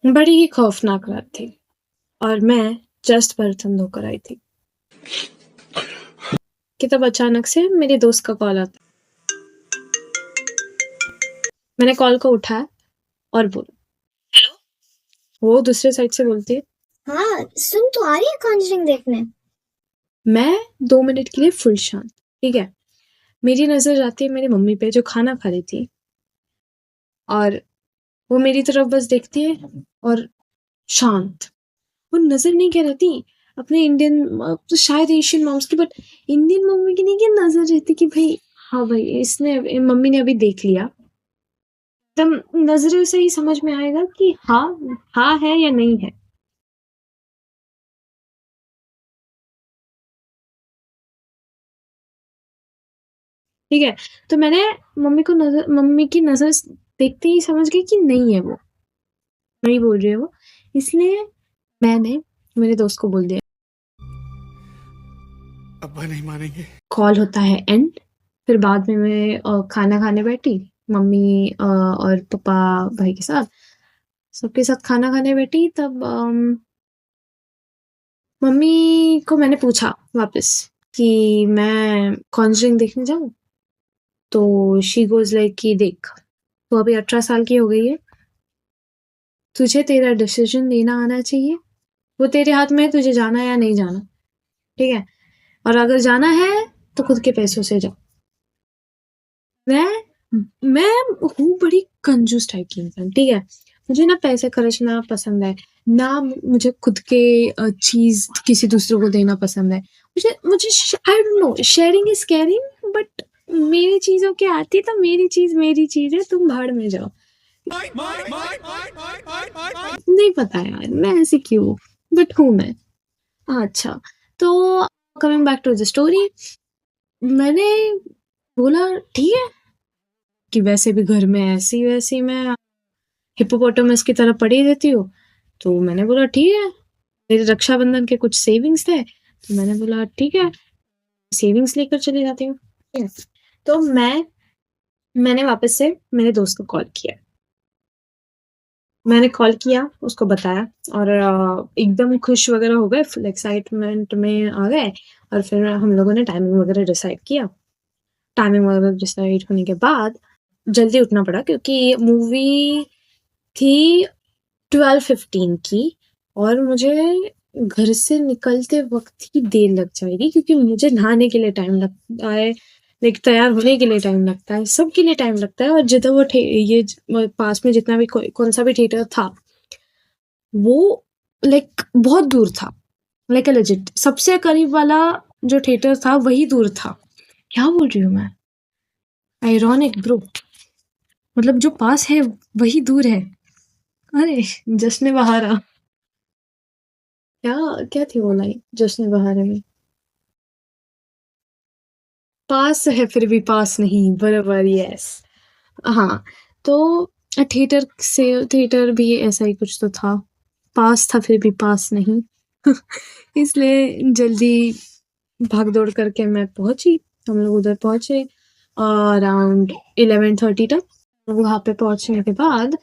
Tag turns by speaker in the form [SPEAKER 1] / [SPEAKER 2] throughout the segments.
[SPEAKER 1] बड़ी ही खौफनाक रात थी और मैं जस्ट बर्तन धोकर आई थी कि तब अचानक से मेरे दोस्त का कॉल आता। मैंने कॉल को उठाया और बोला, हेलो। वो दूसरे साइड से बोलती है,
[SPEAKER 2] हाँ सुन, तो आ रही है कॉन्जरिंग देखने।
[SPEAKER 1] मैं 2 मिनट के लिए फुल शांत। ठीक है, मेरी नजर जाती है मेरी मम्मी पे जो खाना खा रही थी और वो मेरी तरफ बस देखती है और शांत। वो नजर नहीं क्या रहती अपने इंडियन, तो शायद एशियन मॉम्स की, बट इंडियन मम्मी की नहीं क्या नजर रहती कि भाई हाँ भाई इसने मम्मी ने अभी देख लिया। तब नजरों से ही समझ में आएगा कि हाँ हाँ है या नहीं है। ठीक है, तो मैंने मम्मी की नजर देखते ही समझ गई कि नहीं है, वो नहीं बोल रही है वो। इसलिए मैंने मेरे दोस्त को बोल दिया।
[SPEAKER 3] अब्बा नहीं मानेंगे।
[SPEAKER 1] कॉल होता है एंड। फिर बाद में मैं खाना खाने बैठी, मम्मी और पापा भाई के साथ, सबके साथ खाना खाने बैठी। तब मम्मी को मैंने पूछा वापस कि मैं कॉन्जरिंग देखने जाऊं। तो शी गोज लाइक कि देख, तो अभी 18 साल की हो गई है, तुझे तेरा डिसीजन लेना आना चाहिए। वो तेरे हाथ में है, तुझे जाना या नहीं जाना। ठीक है, और अगर जाना है तो खुद के पैसों से जाओ। मैं हूँ बड़ी कंजूस टाइप की इंसान। ठीक है, मुझे ना पैसे खर्चना पसंद है, ना मुझे खुद के चीज किसी दूसरे को देना पसंद है। मुझे मुझे आई don't no, sharing is caring, but मेरी चीजों के आती तो मेरी चीज है, तुम भाड़ में जाओ। नहीं पता यार मैं ऐसी क्यों, बट हूँ मैं। अच्छा, तो coming back to the story, मैंने बोला ठीक है कि वैसे भी घर में ऐसी वैसी मैं हिप्पोपोटामस की तरह पड़ी रहती हूँ। तो मैंने बोला ठीक है, मेरे रक्षाबंधन के कुछ सेविंग्स थे, तो मैंने बोला ठीक है, सेविंग्स लेकर चली जाती हूँ। ठीक है, तो मैंने वापस से मेरे दोस्त को कॉल किया। मैंने कॉल किया, उसको बताया और एकदम खुश वगैरह हो गए, फुल एक्साइटमेंट में आ गए। और फिर हम लोगों ने टाइमिंग वगैरह डिसाइड किया। टाइमिंग वगैरह डिसाइड होने के बाद जल्दी उठना पड़ा क्योंकि मूवी थी 12:15 की और मुझे घर से निकलते वक्त ही देर लग जाएगी क्योंकि मुझे नहाने के लिए टाइम लगता है, लाइक तैयार होने के लिए टाइम लगता है, सबके लिए टाइम लगता है। और जितना पास में जितना भी कौन सा भी थिएटर था वो लाइक बहुत दूर था, लाइक लेजिट सबसे करीब वाला जो थिएटर था वही दूर था। क्या बोल रही हूँ मैं, आयरॉनिक ब्रो, मतलब जो पास है वही दूर है। अरे जश्न बहारा, क्या क्या थी वो लाइन जश्न बहार में, पास है फिर भी पास नहीं, बराबर, यस। हाँ, तो थिएटर भी ऐसा ही कुछ तो था, पास था फिर भी पास नहीं। इसलिए जल्दी भाग दौड़ करके मैं पहुंची, हम लोग उधर पहुंचे अराउंड 11:30 तक। वहां पे पहुंचने के बाद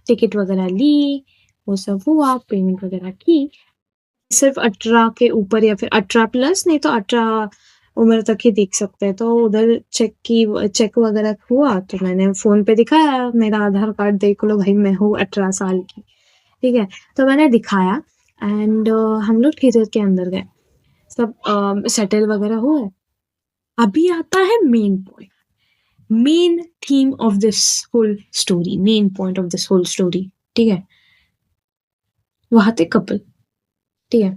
[SPEAKER 1] टिकट वगैरह ली, वो सब हुआ, पेमेंट वगैरह की। सिर्फ 18 के ऊपर या फिर 18 प्लस, नहीं तो 18 उम्र तक ही देख सकते हैं। तो उधर चेक वगैरह हुआ तो मैंने फोन पे दिखाया, मेरा आधार कार्ड देख लो भाई, मैं हूँ 18 साल की। ठीक है, तो मैंने दिखाया एंड हम लोग थिएटर के अंदर गए, सब सेटल वगैरह हुए। अभी आता है main point, main theme of this whole story, main point of this whole story. ठीक है, वहां थे कपल। ठीक है,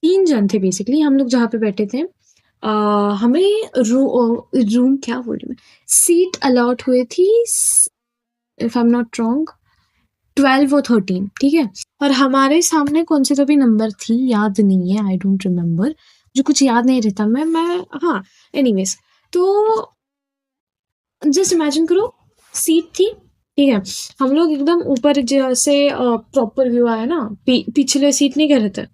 [SPEAKER 1] 3 जन थे बेसिकली हम लोग जहाँ पे बैठे थे। हमें रूम क्या बोल रही मैं, सीट अलॉट हुए थी, if I am not wrong 12 और 13। ठीक है, और हमारे सामने कौन से तो भी नंबर थी, याद नहीं है, आई डोंट रिमेम्बर, जो कुछ याद नहीं रहता। मैं हाँ, एनीवेज, तो जस्ट इमेजिन करो, सीट थी। ठीक है, हम लोग एकदम ऊपर जैसे प्रॉपर व्यू आया ना, पिछले सीट नहीं कह रहे थे,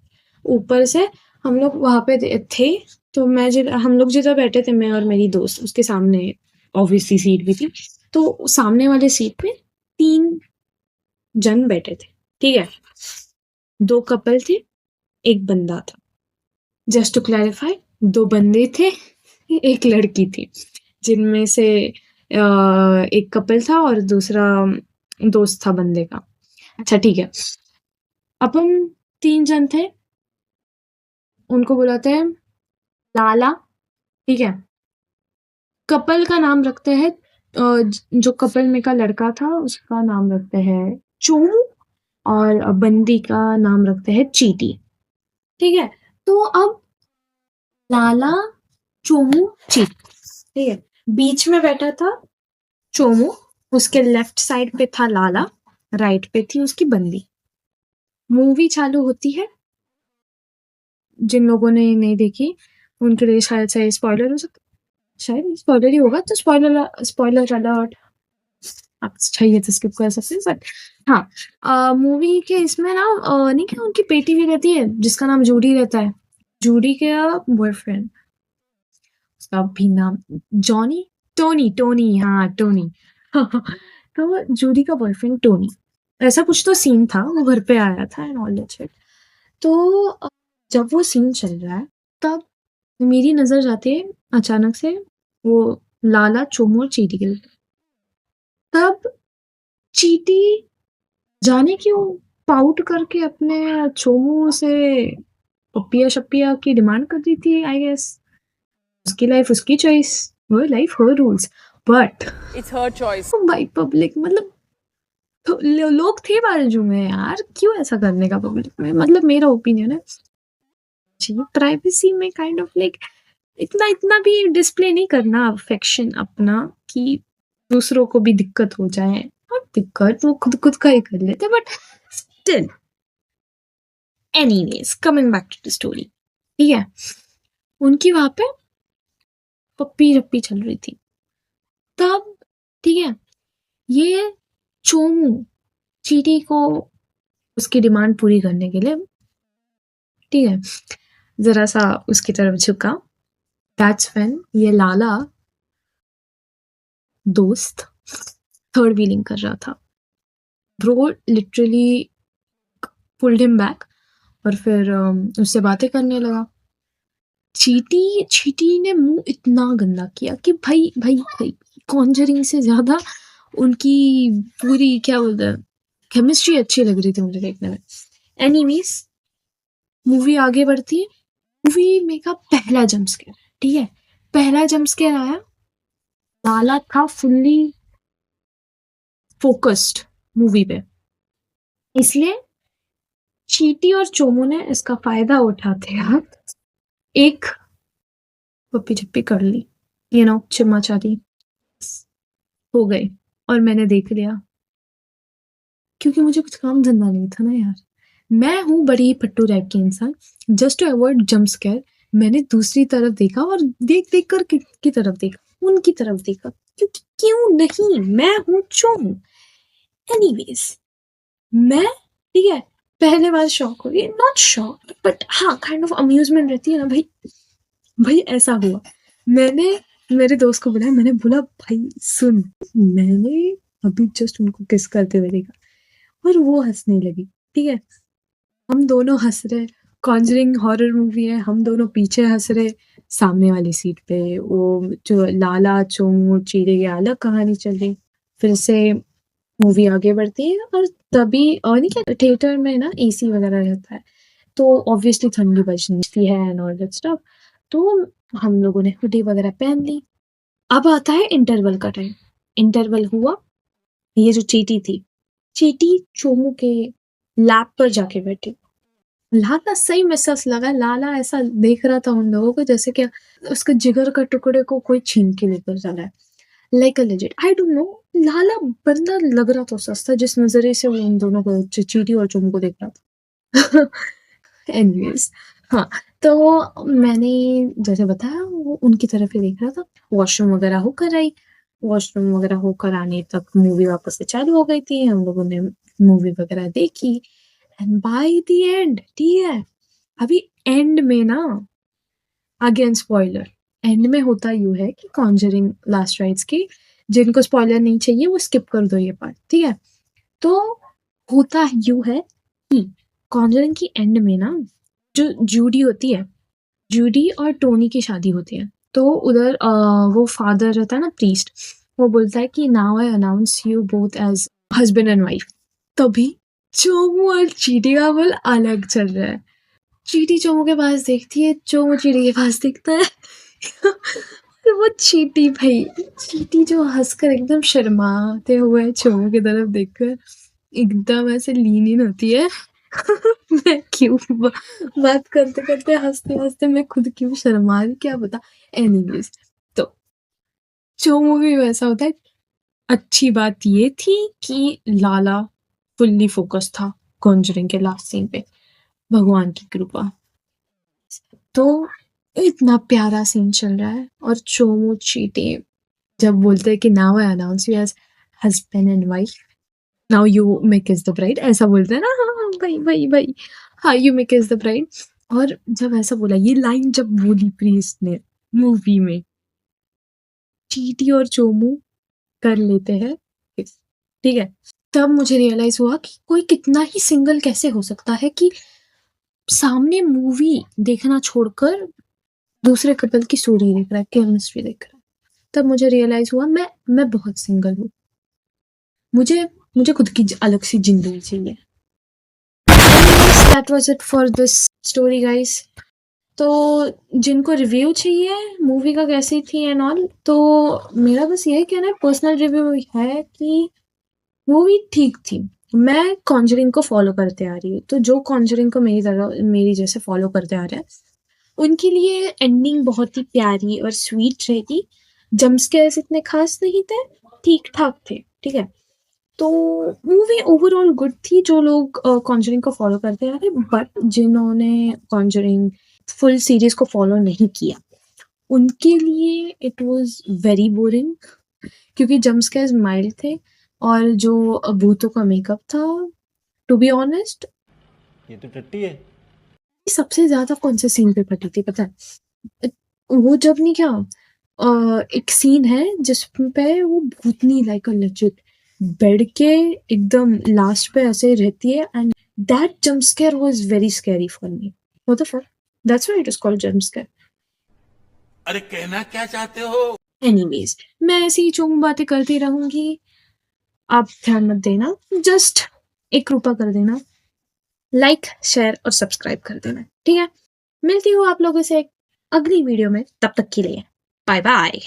[SPEAKER 1] ऊपर से हम लोग वहां पे थे। तो हम लोग जिधर बैठे थे, मैं और मेरी दोस्त, उसके सामने ऑब्वियसली सीट भी थी। तो सामने वाले सीट पे 3 जन बैठे थे। ठीक है, 2 कपल थे, 1 बंदा था। जस्ट टू क्लैरिफाई 2 बंदे थे, 1 लड़की थी, जिनमें से एक कपल था और दूसरा दोस्त था बंदे का। अच्छा ठीक है, अपन 3 जन थे, उनको बुलाते हैं लाला, ठीक है? कपल का नाम रखते हैं जो कपल में का लड़का था उसका नाम रखते हैं चोमू और बंदी का नाम रखते हैं चीटी, ठीक है? तो अब लाला, चोमू, चीटी, ठीक है? बीच में बैठा था चोमू, उसके लेफ्ट साइड पे था लाला, राइट पे थी उसकी बंदी। मूवी चालू होती है, जिन लोगों ने नहीं देखी उनके लिए शायद से स्पॉइलर हो सकता, शायद स्पॉइलर ही होगा, तो स्पॉइलर अलर्ट, आप चाहिए तो स्किप कर सकते हैं, बट हाँ, मूवी के इसमें ना नहीं क्या उनकी बेटी भी रहती है जिसका नाम जूडी रहता है, जूडी का बॉयफ्रेंड, उसका भी नाम जॉनी, टोनी, हाँ टोनी। तो जूडी का बॉयफ्रेंड टोनी, ऐसा कुछ तो सीन था, वो घर पे आया था एंड ऑल दैट शिट। तो जब वो सीन चल रहा है तब मेरी नजर जाती है अचानक से वो लाला, चोमू और चीटी के, तब चीटी जाने क्यों पाउट करके अपने चोमू से पप्पिया शप्पिया की डिमांड कर रही थी, आई गेस उसकी लाइफ उसकी choice, her life her rules, but
[SPEAKER 3] It's her choice.
[SPEAKER 1] By public, मतलब तो लोग थे बाजू में यार, क्यों ऐसा करने का पब्लिक में, मतलब मेरा ओपिनियन है चाहिए प्राइवेसी में काइंड ऑफ लाइक इतना भी डिस्प्ले नहीं करना अफेक्शन अपना कि दूसरों को भी दिक्कत हो जाए, और दिक्कत वो खुद का ही कर लेते, but still anyways coming back to the story, ठीक है? उनकी वहां पे पप्पी रप्पी चल रही थी, तब ठीक है, ये चोमू चीटी को उसकी डिमांड पूरी करने के लिए, ठीक है, जरा सा उसकी तरफ झुका, दैट्स व्हेन ये लाला दोस्त थर्ड व्हीलिंग कर रहा था, bro literally pulled him back और फिर उससे बातें करने लगा। चीटी ने मुंह इतना गंदा किया कि भाई कॉन्जरिंग से ज्यादा उनकी पूरी क्या बोलते हैं केमिस्ट्री अच्छी लग रही थी मुझे देखने में। एनीवेज मूवी आगे बढ़ती है, मूवी में का पहला जंप स्केयर, ठीक है, पहला जंप स्केयर आया, लाला था फुल्ली फोकस्ड मूवी पे, इसलिए चीटी और चोमू ने इसका फायदा उठाते हुए एक पप्पी चप्पी कर ली, चिम्मा चाटी हो गई, और मैंने देख लिया क्योंकि मुझे कुछ काम धंधा नहीं था ना यार, मैं हूँ बड़ी पट्टू टाइप की इंसान, just to avoid jump scare मैंने दूसरी तरफ देखा और देख कर की तरफ देखा, उनकी तरफ देखा, क्योंकि क्यों नहीं, मैं हूँ चोमू। एनीवेज मैं, ठीक है, पहले बार शॉक हो गई, नॉट शॉक बट हाँ काइंड ऑफ अम्यूजमेंट रहती है ना भाई ऐसा हुआ। मैंने मेरे दोस्त को बुलाया, मैंने बोला भाई सुन, मैंने अभी जस्ट उनको किस करते हुए देखा और वो हंसने लगी, ठीक है, हम दोनों हंस रहे, कॉन्जरिंग हॉरर मूवी है, हम दोनों पीछे हंस रहे, सामने वाली सीट पे वो जो लाला चोमू चीरे की अलग कहानी चल रही, फिर से मूवी आगे बढ़ती है, और तभी और नहीं क्या थिएटर में ना एसी वगैरह रहता है, तो ऑब्वियसली ठंडी बजती है एंड ऑल दैट स्टफ, तो हम लोगों ने हुडी वगैरह पहन ली। अब आता है इंटरवल का टाइम, इंटरवल हुआ, ये जो चीटी थी, चीटी चोमू के लैप पर जाके बैठी, लाला सही में सस लगा, लाला ऐसा देख रहा था उन लोगों को जैसे कि उसके जिगर का टुकड़े को कोई छीन के लेकर जा रहा है, like a legend, I don't know, लाला बंदा लग रहा था सस्ता जिस नजरिए से वो उन दोनों को चीटी और चोमू को देख रहा था। एनीवेज हाँ, तो मैंने जैसे बताया वो उनकी तरफ ही देख रहा था, वॉशरूम वगैरह होकर आई, वॉशरूम वगैरह होकर आने तक मूवी वापस से चालू हो गई थी, हम लोगों ने मूवी वगैरह देखी एंड बाय द एंड, ठीक है, अभी एंड में ना अगेन स्पॉइलर, एंड में होता यूं है कि कॉन्जरिंग लास्ट राइट्स की जिनको स्पॉइलर नहीं चाहिए वो स्किप कर दो ये पार्ट, ठीक है, तो होता यूँ है कि कॉन्जरिंग की एंड में ना जो जूडी होती है, जूडी और टोनी की शादी होती है। तो उधर वो फादर रहता है ना प्रीस्ट, वो बोलता है कि now I announce you both as husband and wife. तभी चोमू और चीटी का बल अलग चल रहा है। चीटी चोमू के पास देखती है, चोमू चीटी के पास देखता है। और वो चीटी भाई, चीटी जो हँसकर एकदम शर्माते हुए चोमू की तरफ देखकर एकदम ऐसे लीन इन होती है। मैं क्यों बात करते करते हंसते हंसते मैं खुद क्यों शर्मा रही क्या पता। एनीवेज, तो चोमू भी वैसा होता है। अच्छी बात ये थी कि लाला फुल्ली फोकस था कॉन्जरिंग के लास्ट सीन पे, भगवान की कृपा। तो इतना प्यारा सीन चल रहा है और चोमू चीटी जब बोलते हैं कि now I announce you as husband and wife, now you may kiss the bride, ऐसा बोलते हैं ना। हाँ हाँ भाई भाई भाई, हाँ you may kiss the bride. और जब ऐसा बोला, ये लाइन जब बोली प्रीस्ट ने मूवी में, चीटी और चोमू कर लेते हैं kiss, ठीक है। तब मुझे रियलाइज हुआ कि कोई कितना ही सिंगल कैसे हो सकता है कि सामने मूवी देखना छोड़कर दूसरे कपल की स्टोरी देख रहा है, केमिस्ट्री देख रहा है। तब मुझे रियलाइज हुआ मैं बहुत सिंगल हूँ। मुझे मुझे खुद की अलग सी जिंदगी चाहिए। That was it for this story guys. तो जिनको रिव्यू चाहिए मूवी का कैसी थी एंड ऑल, तो मेरा बस यही कहना है, पर्सनल रिव्यू है कि मूवी ठीक थी। मैं कॉन्जरिंग को फॉलो करते आ रही हूँ, तो जो कॉन्जरिंग को मेरी जैसे फॉलो करते आ रहे हैं, उनके लिए एंडिंग बहुत ही प्यारी और स्वीट रहेगी। जंप स्केयर्स इतने खास नहीं थे, ठीक ठाक थे, ठीक है। तो मूवी ओवरऑल गुड थी जो लोग कॉन्जरिंग को फॉलो करते आ रहे, बट जिन्होंने कॉन्जरिंग फुल सीरीज को फॉलो नहीं किया, उनके लिए इट वाज वेरी बोरिंग, क्योंकि जंप स्केयर्स माइल्ड थे और जो भूतों का मेकअप था, टू बी ऑनेस्ट,
[SPEAKER 3] ये तो टट्टी है।
[SPEAKER 1] सबसे ज्यादा कौन से सीन पे फटी थी पता है? वो जब नहीं क्या, एक सीन है जिसपे वो भूतनी लाइक अ लेजिट बेड के एकदम लास्ट पे ऐसे रहती है, and that jump scare was very scary for me. What the fuck, that's why it is called jump scare.
[SPEAKER 3] अरे कहना क्या चाहते हो?
[SPEAKER 1] एनीवेज, मैं ऐसी ही चुम बातें करती रहूंगी, आप ध्यान मत देना, जस्ट एक कृपा कर देना, लाइक शेयर और सब्सक्राइब कर देना, ठीक है। मिलती हूँ आप लोगों से अगली वीडियो में, तब तक के लिए बाय बाय।